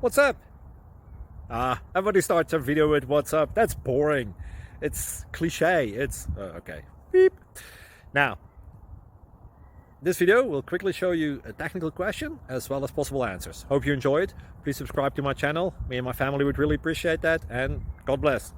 What's up? Everybody starts a video with what's up. That's boring. It's cliche. It's okay. Beep. Now, this video will quickly show you a technical question as well as possible answers. Hope you enjoy it. Please subscribe to my channel. Me and my family would really appreciate that, and God bless.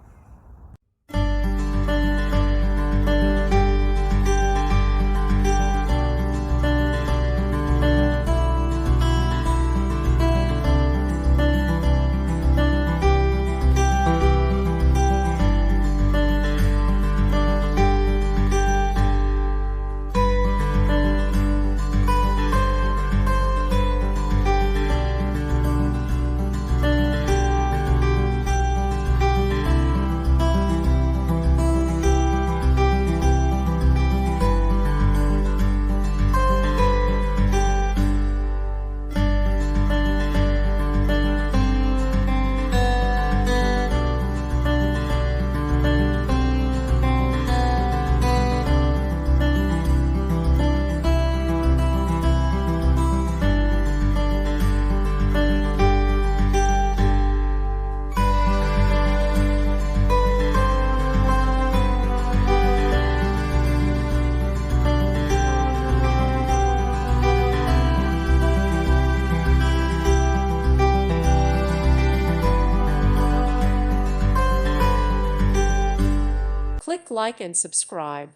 Click like and subscribe.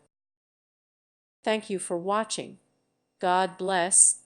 Thank you for watching. God bless.